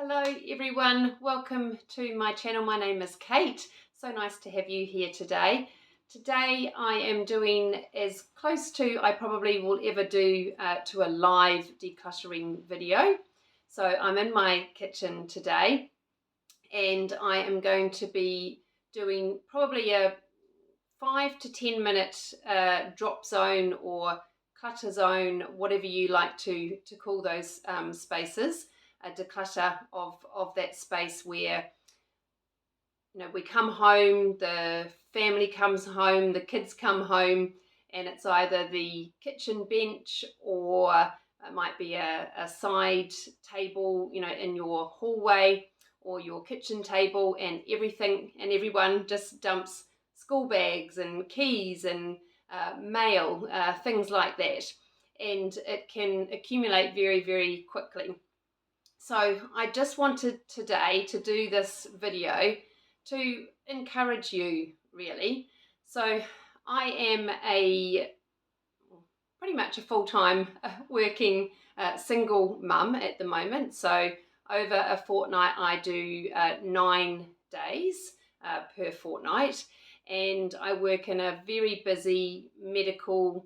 Hello everyone, welcome to my channel. My name is Kate. So nice to have you here today. Today I am doing as close to I probably will ever do to a live decluttering video. So I'm in my kitchen today and I am going to be doing probably a 5 to 10 minute drop zone or clutter zone, whatever you like to call those spaces. A declutter of that space where we come home, the family comes home, the kids come home, and it's either the kitchen bench or it might be a side table in your hallway or your kitchen table, and everything and everyone just dumps school bags and keys and mail, things like that, and it can accumulate very, very quickly. So I just wanted today to do this video to encourage you, really. So I am pretty much a full-time working single mum at the moment. So over a fortnight I do 9 days per fortnight, and I work in a very busy medical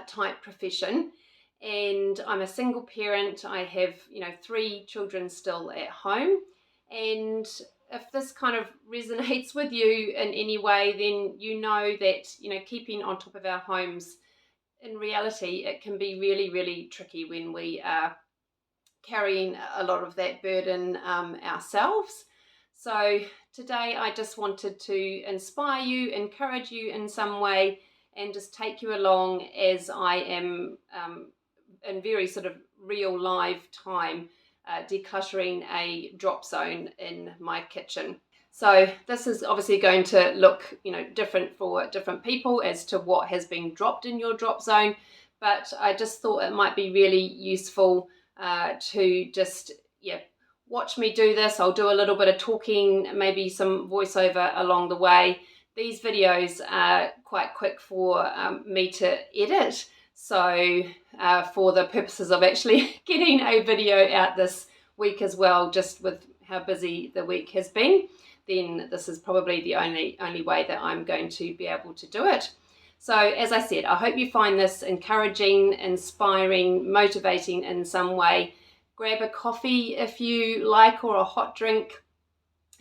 type profession. And I'm a single parent. I have 3 children still at home, and if this kind of resonates with you in any way, then you know that keeping on top of our homes, in reality it can be really, really tricky when we are carrying a lot of that burden ourselves. So today I just wanted to inspire you, encourage you in some way, and just take you along as I am in very sort of real live time decluttering a drop zone in my kitchen. So this is obviously going to look different for different people as to what has been dropped in your drop zone, but I just thought it might be really useful to just watch me do this. I'll do a little bit of talking, maybe some voiceover along the way. These videos are quite quick for me to edit, so for the purposes of actually getting a video out this week as well, just with how busy the week has been, then this is probably the only way that I'm going to be able to do it. So as I said, I hope you find this encouraging, inspiring, motivating in some way. Grab a coffee if you like, or a hot drink,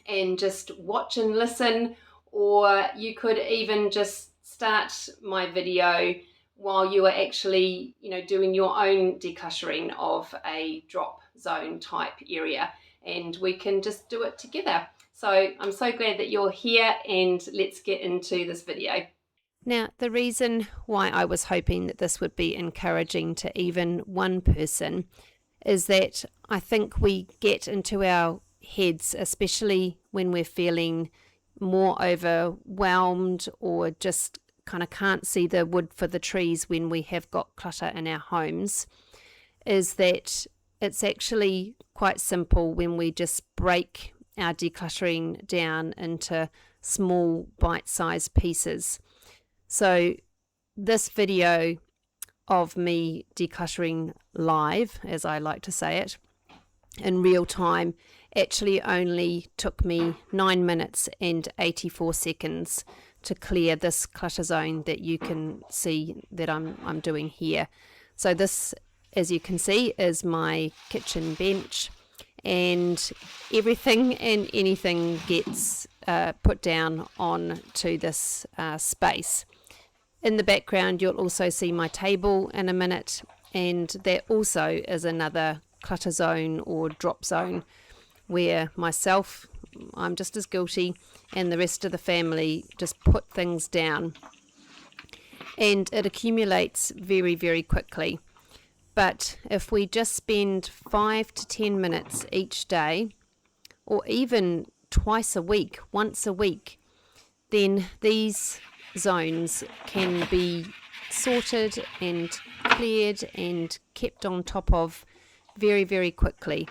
and just watch and listen, or you could even just start my video while you are actually doing your own decluttering of a drop zone type area, and we can just do it together. So I'm so glad that you're here, and let's get into this video. Now, the reason why I was hoping that this would be encouraging to even one person is that I think we get into our heads, especially when we're feeling more overwhelmed or just kind of can't see the wood for the trees when we have got clutter in our homes, is that it's actually quite simple when we just break our decluttering down into small bite-sized pieces. So this video of me decluttering live, as I like to say it, in real time, actually only took me 9 minutes and 84 seconds to clear this clutter zone that you can see that I'm doing here. So this, as you can see, is my kitchen bench, and everything and anything gets put down onto this space. In the background you'll also see my table in a minute, and that also is another clutter zone or drop zone where I'm just as guilty, and the rest of the family just put things down, and it accumulates very, very quickly. But if we just spend 5 to 10 minutes each day, or even twice a week, once a week, then these zones can be sorted and cleared and kept on top of very, very quickly.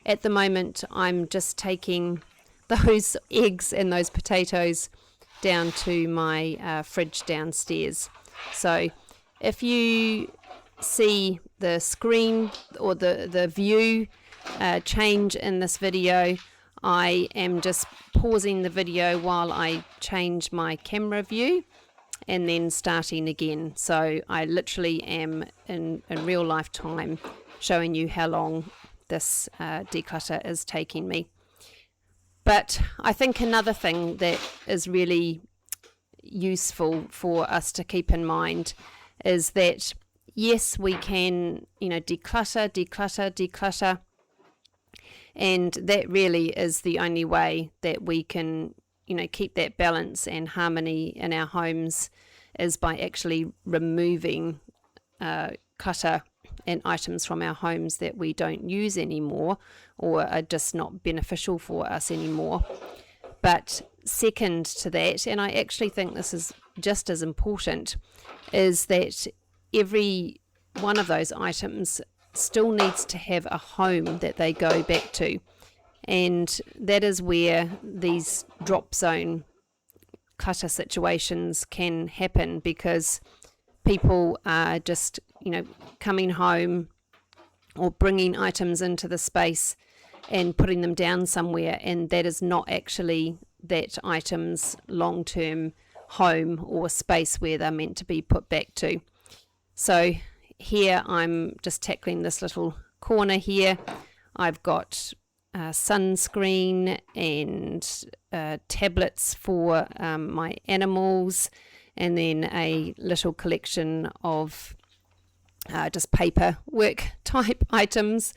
At the moment I'm just taking those eggs and those potatoes down to my fridge downstairs. So if you see the screen or the view change in this video, I am just pausing the video while I change my camera view and then starting again. So I literally am in real life time showing you how long this declutter is taking me. But I think another thing that is really useful for us to keep in mind is that yes, we can, declutter, and that really is the only way that we can, keep that balance and harmony in our homes, is by actually removing clutter and items from our homes that we don't use anymore or are just not beneficial for us anymore. But second to that, and I actually think this is just as important, is that every one of those items still needs to have a home that they go back to. And that is where these drop zone clutter situations can happen, because people are just, coming home or bringing items into the space and putting them down somewhere, and that is not actually that item's long-term home or space where they're meant to be put back to. So here I'm just tackling this little corner here. I've got sunscreen and tablets for my animals, and then a little collection of just paper work type items.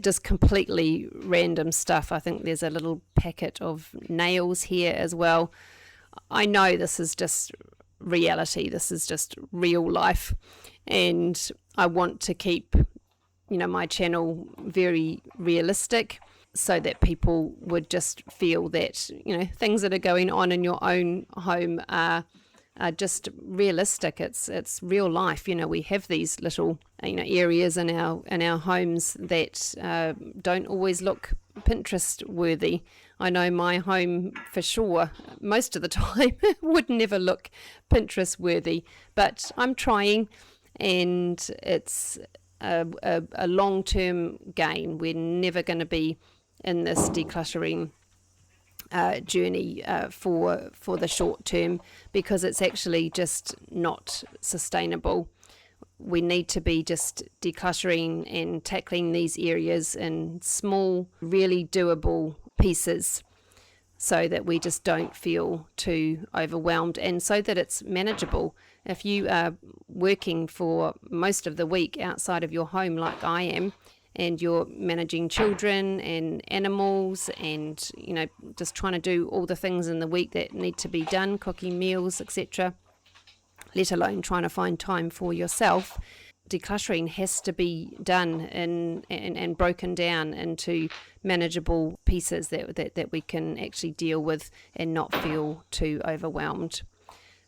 Just completely random stuff. I think there's a little packet of nails here as well. I know this is just reality. This is just real life. And I want to keep, my channel very realistic, so that people would just feel that, things that are going on in your own home are just realistic. It's real life. We have these little areas in our homes that don't always look Pinterest worthy. I know my home for sure most of the time would never look Pinterest worthy, but I'm trying, and it's a long-term gain. We're never going to be in this decluttering journey for the short term, because it's actually just not sustainable. We need to be just decluttering and tackling these areas in small, really doable pieces, so that we just don't feel too overwhelmed, and so that it's manageable. If you are working for most of the week outside of your home like I am, and you're managing children and animals and, just trying to do all the things in the week that need to be done, cooking meals, etc., let alone trying to find time for yourself, decluttering has to be done and broken down into manageable pieces that we can actually deal with and not feel too overwhelmed.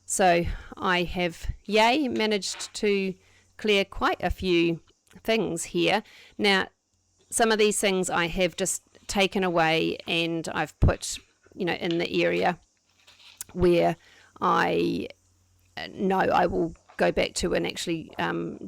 So I have, managed to clear quite a few things here. Now, some of these things I have just taken away, and I've put, in the area where I know I will go back to and actually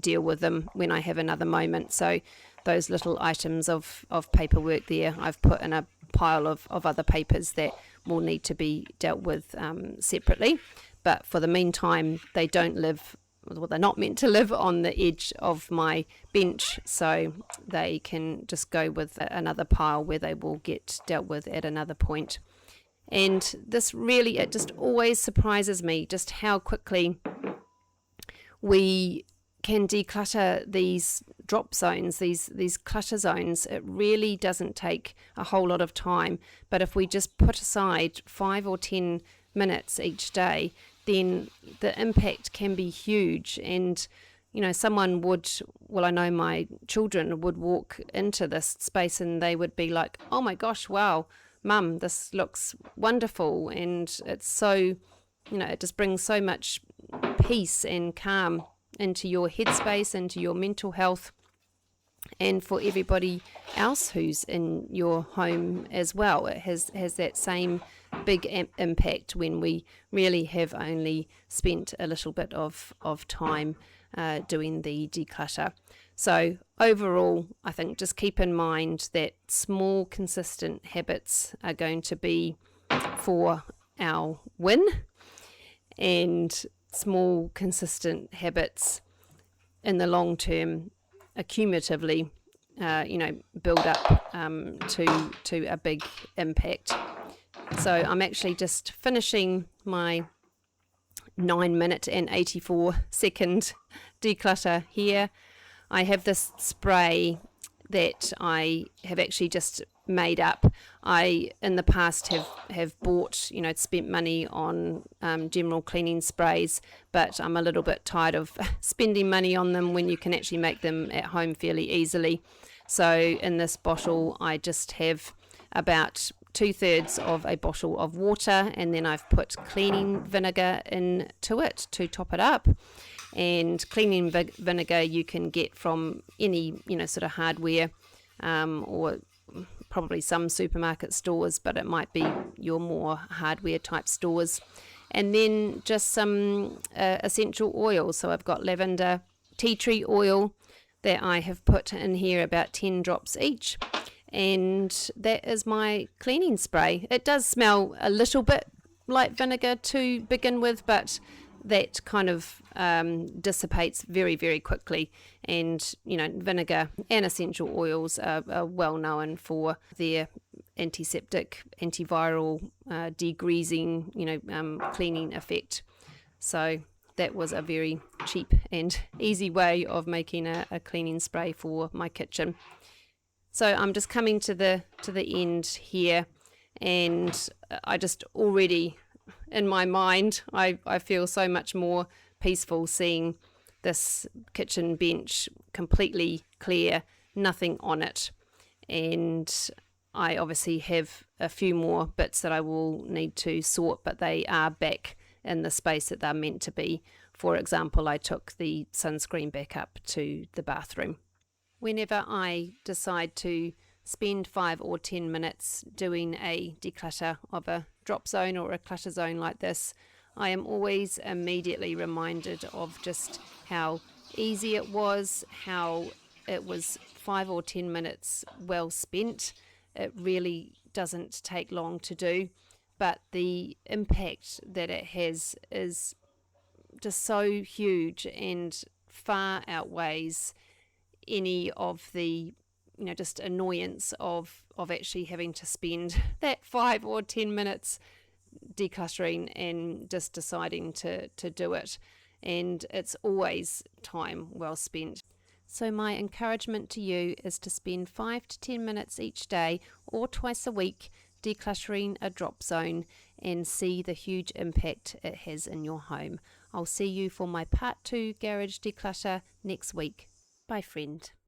deal with them when I have another moment. So those little items of paperwork there, I've put in a pile of other papers that will need to be dealt with separately. But for the meantime, they don't live, well, they're not meant to live on the edge of my bench, so they can just go with another pile where they will get dealt with at another point. And this really, it just always surprises me just how quickly we can declutter these drop zones, these clutter zones. It really doesn't take a whole lot of time, but if we just put aside 5 or 10 minutes each day, then the impact can be huge. And someone would, well, I know my children would walk into this space and they would be like, oh my gosh, wow, Mum, this looks wonderful. And it's so, it just brings so much peace and calm into your headspace, into your mental health, and for everybody else who's in your home as well. It has that same big impact when we really have only spent a little bit of time doing the declutter. So overall, I think just keep in mind that small consistent habits are going to be for our win, and small consistent habits in the long term accumulatively build up to a big impact. So I'm actually just finishing my 9 minute and 84-second declutter here. I have this spray that I have actually just made up. I in the past have bought, spent money on general cleaning sprays, but I'm a little bit tired of spending money on them when you can actually make them at home fairly easily. So in this bottle I just have about 2/3 of a bottle of water, and then I've put cleaning vinegar into it to top it up. And cleaning vinegar you can get from any sort of hardware or probably some supermarket stores, but it might be your more hardware type stores. And then just some essential oils. So I've got lavender, tea tree oil that I have put in here, about 10 drops each. And that is my cleaning spray. It does smell a little bit like vinegar to begin with, but that kind of dissipates very, very quickly. And vinegar and essential oils are well known for their antiseptic, antiviral, degreasing, cleaning effect. So that was a very cheap and easy way of making a cleaning spray for my kitchen. So I'm just coming to the end here, and I just already, in my mind, I feel so much more peaceful seeing this kitchen bench completely clear, nothing on it. And I obviously have a few more bits that I will need to sort, but they are back in the space that they're meant to be. For example, I took the sunscreen back up to the bathroom. Whenever I decide to spend 5 or 10 minutes doing a declutter of a drop zone or a clutter zone like this, I am always immediately reminded of just how easy it was, how it was 5 or 10 minutes well spent. It really doesn't take long to do, but the impact that it has is just so huge and far outweighs any of the just annoyance of actually having to spend that 5 or 10 minutes decluttering and just deciding to do it. And it's always time well spent. So my encouragement to you is to spend 5 to 10 minutes each day or twice a week decluttering a drop zone and see the huge impact it has in your home. I'll see you for my part 2 garage declutter next week. Bye, friend.